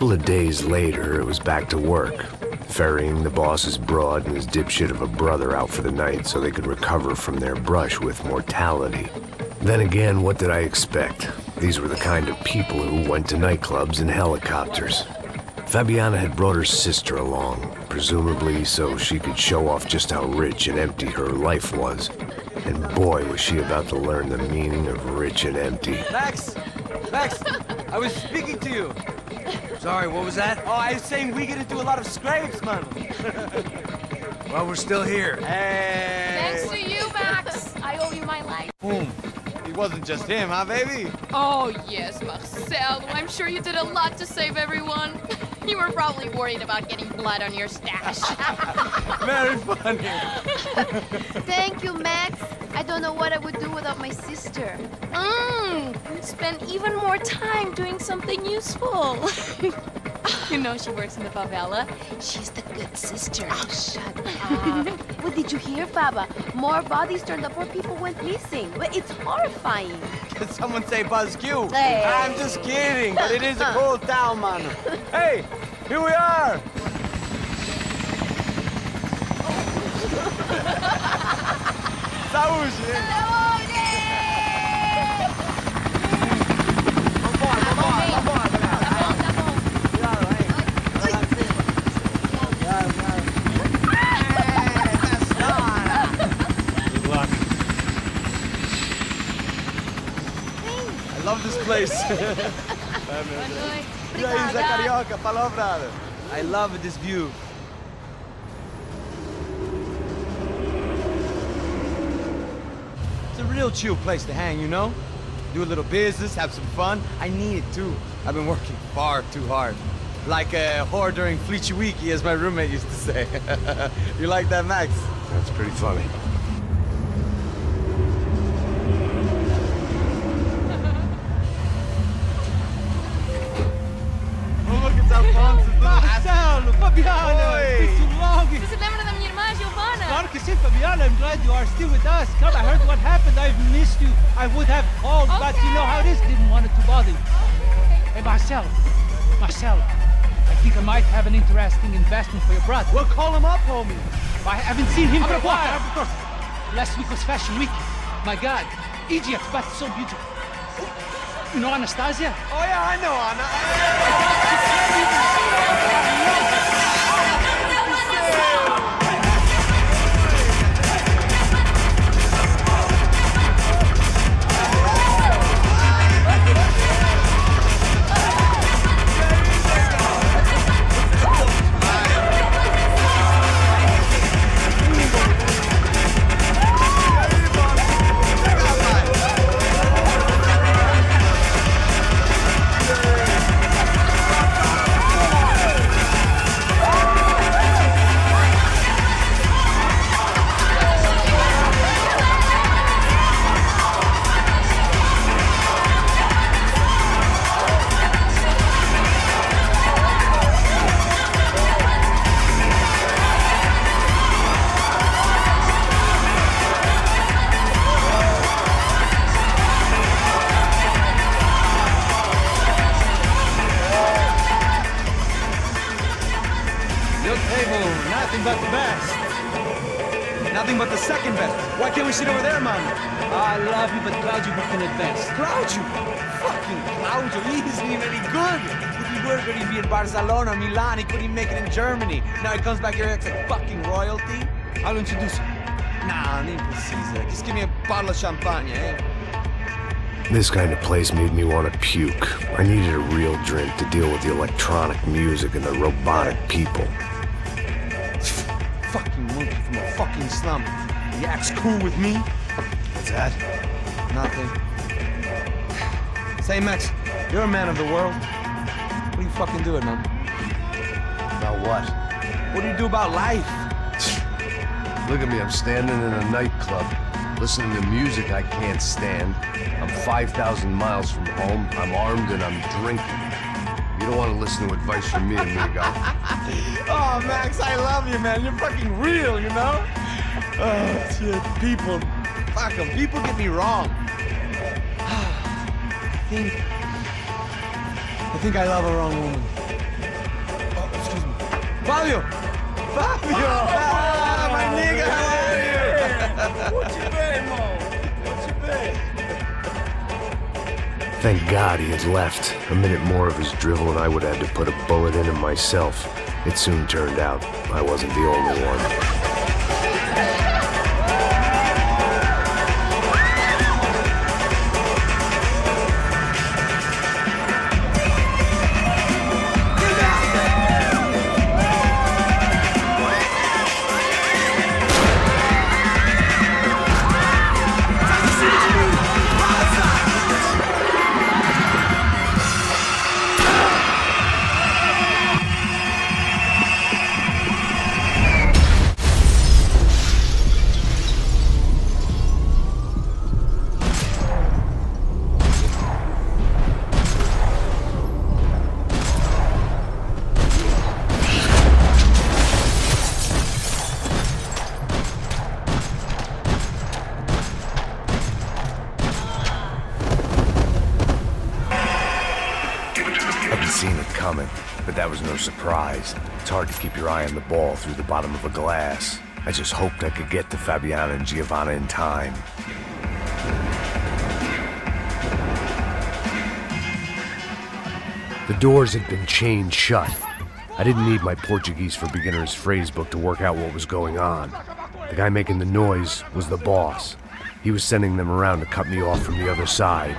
couple of days later, it was back to work, ferrying the boss's broad and his dipshit of a brother out for the night so they could recover from their brush with mortality. Then again, what did I expect? These were the kind of people who went to nightclubs in helicopters. Fabiana had brought her sister along, presumably so she could show off just how rich and empty her life was. And boy, was she about to learn the meaning of rich and empty. Max! Max! I was speaking to you. Sorry, what was that? Oh, I was saying we get into a lot of scrapes, man. Well, we're still here. Hey! Thanks to you, Max. I owe you my life. Boom. It wasn't just him, huh, baby? Oh, yes, Marcel. I'm sure you did a lot to save everyone. You were probably worried about getting blood on your stash. Very funny. Thank you, Max. I don't know what I would do without my sister. Spend even more time doing something useful. You know she works in the favela. She's the good sister. Oh, shut up. What did you hear, Baba? More bodies turned up, more people went missing. It's horrifying. Did someone say Buzz Q? Hey. I'm just kidding, but it is a cool town, man. Hey, here we are. Saúde! I love this place. Carioca, palavra. I love this view. It's a real chill place to hang, you know? Do a little business, have some fun. I need it too. I've been working far too hard. Like a whore during Fleechy Weeky, as my roommate used to say. You like that, Max? That's pretty funny. Marcelo, Fabiana, it's been too long. Você se lembra da minha irmã, Giovanna? Claro que sim, Fabiana. I'm glad you are still with us. Come, I heard what happened. I've missed you. I would have called, but you know how it is. Didn't want it to bother you. Hey, Marcelo, I think I might have an interesting investment for your brother. Well, call him up, homie. I haven't seen him for a while. Last week was Fashion Week. My God, Egypt, but so beautiful. You know Anastasia? Oh, yeah, I know Anna. Nothing but the best. Nothing but the second best. Why can't we sit over there, man? I love you, but Claudio booked in advance. Claudio? Fucking Claudio, he isn't even any good. If he were going to be in Barcelona, Milan, he couldn't make it in Germany. Now he comes back here and acts like fucking royalty. I'll introduce you. Nah, I need precisa. Just give me a bottle of champagne, eh? This kind of place made me want to puke. I needed a real drink to deal with the electronic music and the robotic people. Fucking monkey from a fucking slum. He acts cool with me. What's that? Nothing. Say, Max, you're a man of the world. What do you fucking do it, man? About what? What do you do about life? Look at me, I'm standing in a nightclub, listening to music I can't stand. I'm 5,000 miles from home, I'm armed, and I'm drinking. You don't want to listen to advice from me, amigo. Oh, Max, I love you, man. You're fucking real, you know? Oh, shit. People. Fuck them. People get me wrong. I think I love a wrong woman. Fabio! Fabio! Ah, my nigga, how are you? Thank God he had left. A minute more of his drivel and I would have had to put a bullet in him myself. It soon turned out I wasn't the only one. Seen it coming, but that was no surprise. It's hard to keep your eye on the ball through the bottom of a glass. I just hoped I could get to Fabiana and Giovanna in time. The doors had been chained shut. I didn't need my Portuguese for Beginners phrase book to work out what was going on. The guy making the noise was the boss. He was sending them around to cut me off from the other side.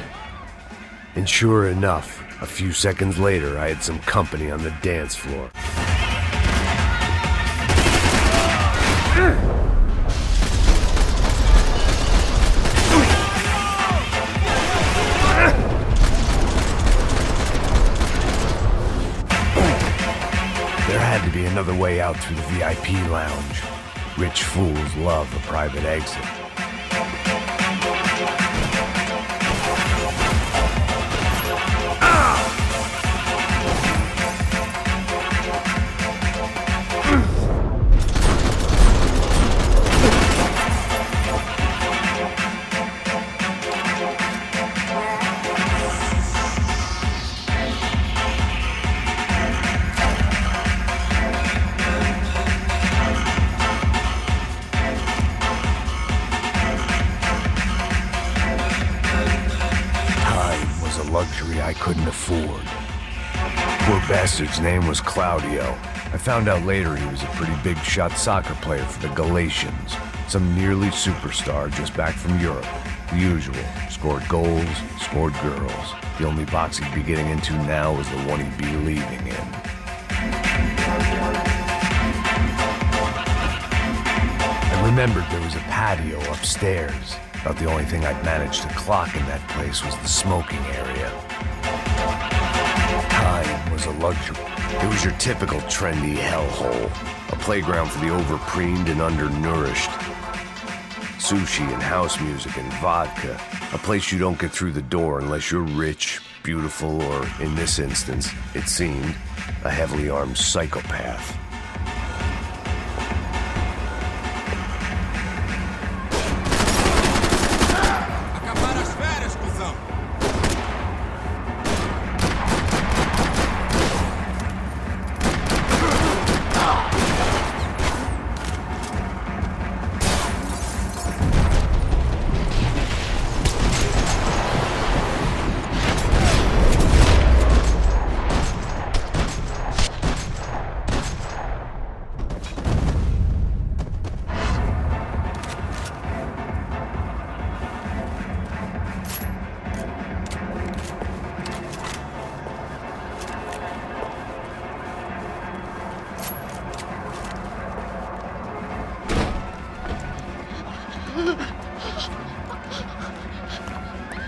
And sure enough, a few seconds later, I had some company on the dance floor. There had to be another way out through the VIP lounge. Rich fools love a private exit. Luxury I couldn't afford. Poor bastard's name was Claudio. I found out later he was a pretty big shot soccer player for the Galatians. Some nearly superstar just back from Europe. The usual. Scored goals, scored girls. The only box he'd be getting into now was the one he'd be leaving in. I remembered there was a patio upstairs. About the only thing I'd managed to clock in that place was the smoking area. Time was a luxury. It was your typical trendy hellhole. A playground for the overpreened and undernourished. Sushi and house music and vodka. A place you don't get through the door unless you're rich, beautiful, or, in this instance, it seemed, a heavily armed psychopath.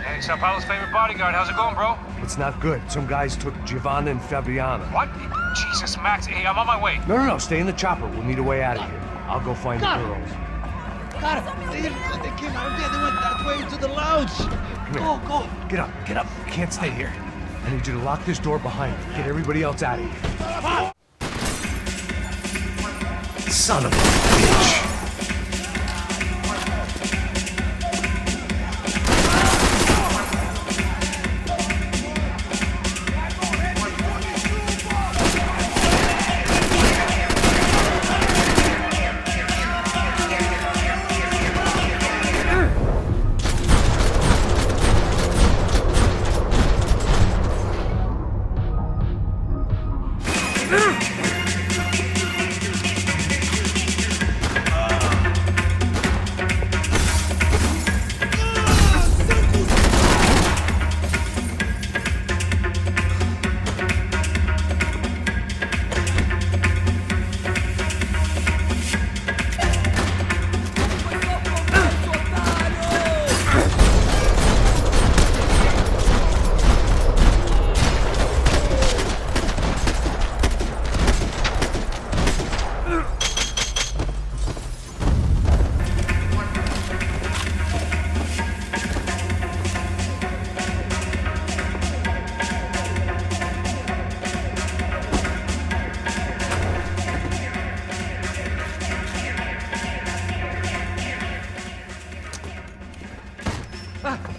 Hey, Sao Paulo's favorite bodyguard. How's it going, bro? It's not good. Some guys took Giovanna and Fabiana. What? Jesus, Max. Hey, I'm on my way. No. Stay in the chopper. We'll need a way out of here. I'll go find the girls. Got it. They came out there. They went that way to the lounge. Go. Get up. You can't stay here. I need you to lock this door behind you. Get everybody else out of here. Son of a bitch.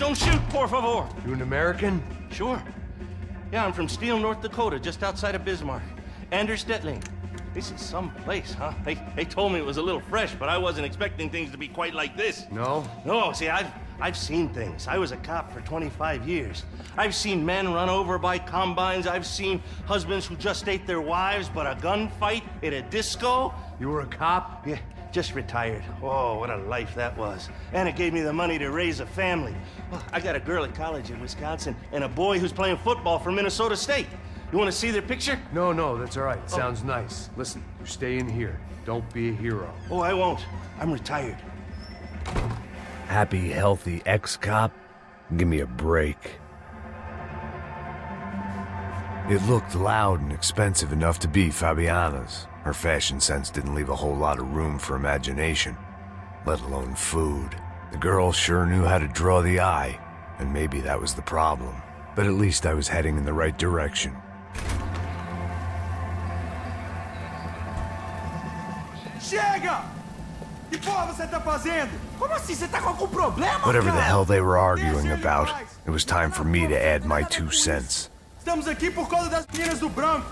don't shoot, por favor. You an American? Sure. Yeah, I'm from Steele, North Dakota, just outside of Bismarck. Anders Stetling. This is some place, huh? They told me it was a little fresh, but I wasn't expecting things to be quite like this. No? No, see, I've seen things. I was a cop for 25 years. I've seen men run over by combines. I've seen husbands who just ate their wives, but a gunfight at a disco. You were a cop? Yeah, just retired. Oh, what a life that was. And it gave me the money to raise a family. Well, I got a girl at college in Wisconsin and a boy who's playing football for Minnesota State. You want to see their picture? No, that's all right. Sounds nice. Listen, you're staying here. Don't be a hero. Oh, I won't. I'm retired. Happy, healthy ex-cop? Give me a break. It looked loud and expensive enough to be Fabiana's. Her fashion sense didn't leave a whole lot of room for imagination, let alone food. The girl sure knew how to draw the eye, and maybe that was the problem. But at least I was heading in the right direction. Chega! Que porra você tá fazendo? Como assim? Você tá com algum problema, Whatever the hell they were arguing about, it was time for me to add my 2 cents. Estamos aqui por causa das meninas do branco.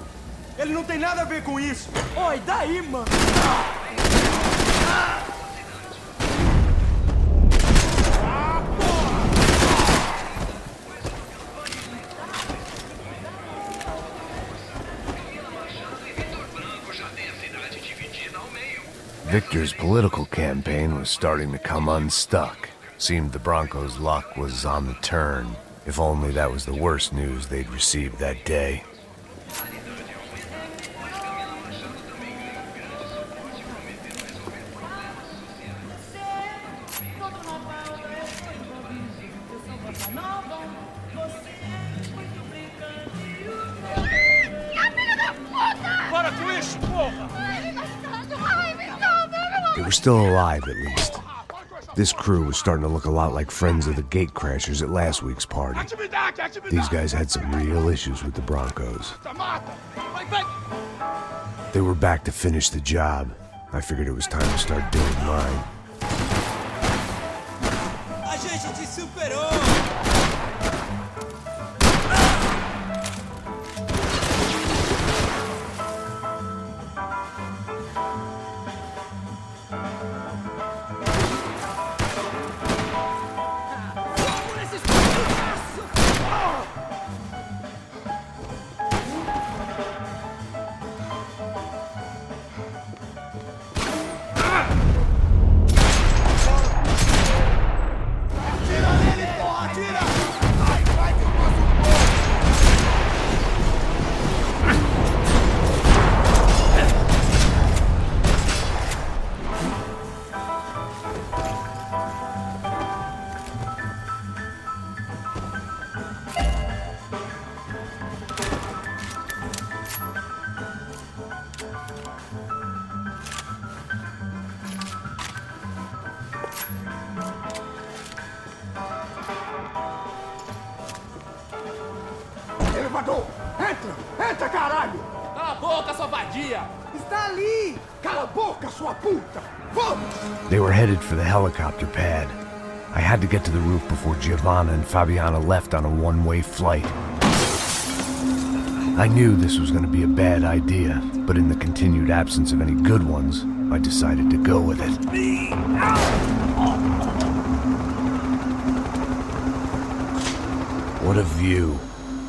Ele não tem nada a ver com isso. Oi, daí, mano? Victor's political campaign was starting to come unstuck. Seemed the Broncos' luck was on the turn. If only that was the worst news they'd received that day. They were still alive, at least. This crew was starting to look a lot like friends of the gatecrashers at last week's party. These guys had some real issues with the Broncos. They were back to finish the job. I figured it was time to start doing mine. A gente te superou! Elevador! Entra! Entra, caralho! Cala a boca, sua vadia! Está ali! Cala a boca, sua puta! Vamos! They were headed for the helicopter pad. I had to get to the roof before Giovanna and Fabiana left on a one-way flight. I knew this was going to be a bad idea, but in the continued absence of any good ones, I decided to go with it. What a view.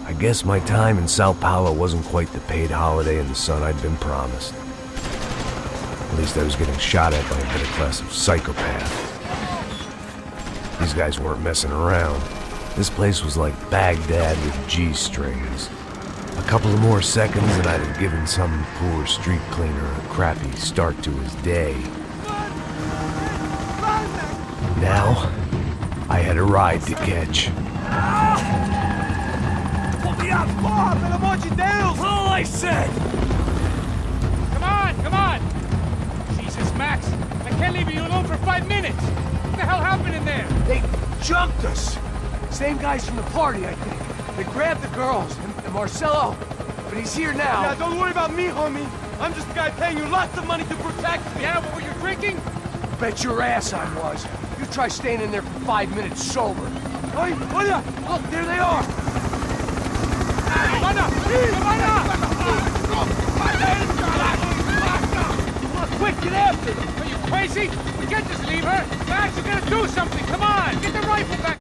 I guess my time in Sao Paulo wasn't quite the paid holiday in the sun I'd been promised. At least I was getting shot at by a better class of psychopath. These guys weren't messing around. This place was like Baghdad with G-strings. A couple of more seconds and I'd have given some poor street cleaner a crappy start to his day. Now, I had a ride to catch. Porra, pelo amor de Deus! All I said! Come on! Jesus, Max! I can't leave you alone for 5 minutes! What the hell happened in there? They jumped us! Same guys from the party, I think. They grabbed the girls, and Marcelo, but he's here now. Yeah, don't worry about me, homie. I'm just the guy paying you lots of money to protect me. Yeah, but were you drinking? Bet your ass I was. You could try staying in there for 5 minutes sober. Hey, olha! Look, there they are! Come on, quick, get after them! Are you crazy? We can't just leave her. Max, you gotta do something. Come on, get the rifle back.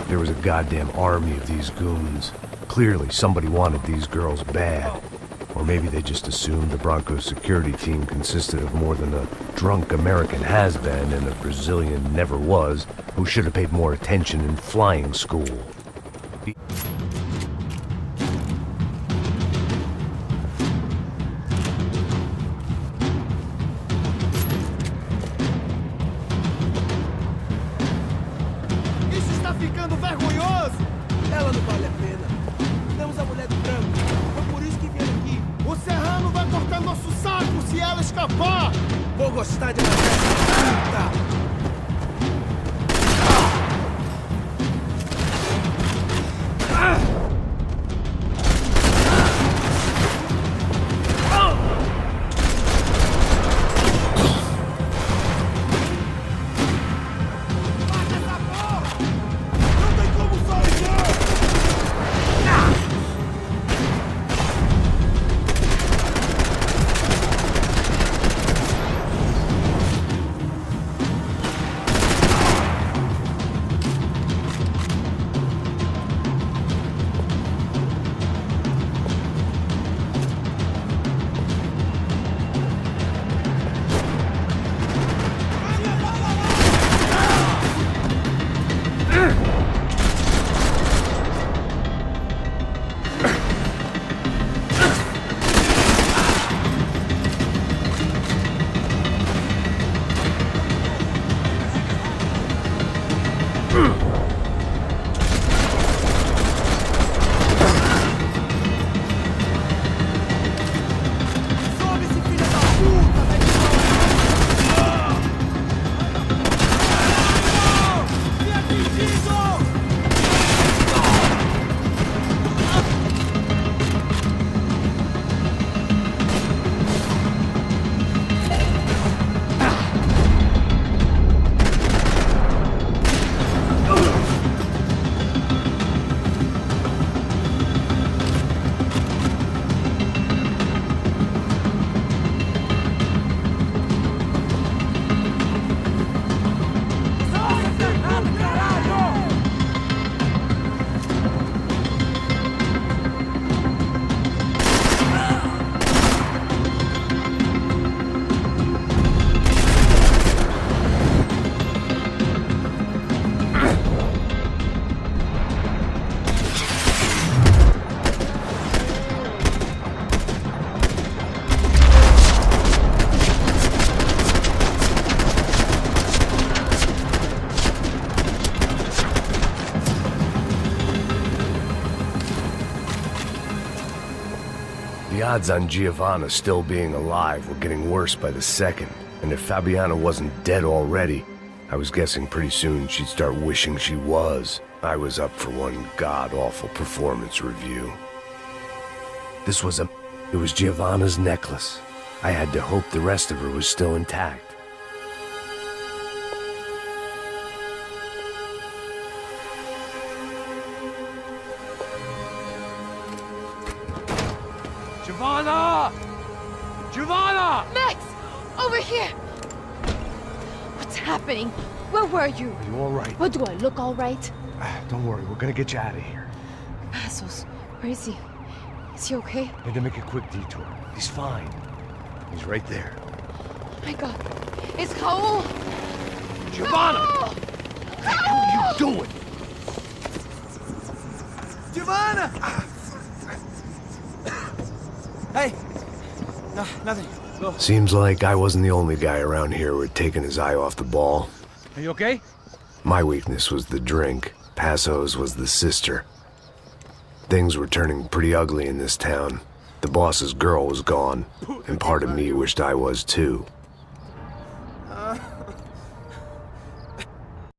There was a goddamn army of these goons. Clearly, somebody wanted these girls bad. Or maybe they just assumed the Broncos security team consisted of more than a drunk American has-been and a Brazilian never was, who should have paid more attention in flying school. The odds on Giovanna still being alive were getting worse by the second, and if Fabiana wasn't dead already, I was guessing pretty soon she'd start wishing she was. I was up for one god-awful performance review. It was Giovanna's necklace. I had to hope the rest of her was still intact. Giovanna! Giovanna! Max! Over here! What's happening? Where were you? Are you all right? What, do I look all right? Don't worry, we're gonna get you out of here. Passos, where is he? Is he okay? Had to make a quick detour. He's fine. He's right there. Oh my God. It's Raul! Giovanna! No! What are you doing? Giovanna! Hey! No, nothing. Go. Seems like I wasn't the only guy around here who had taken his eye off the ball. Are you okay? My weakness was the drink. Passo's was the sister. Things were turning pretty ugly in this town. The boss's girl was gone, and part of me wished I was too.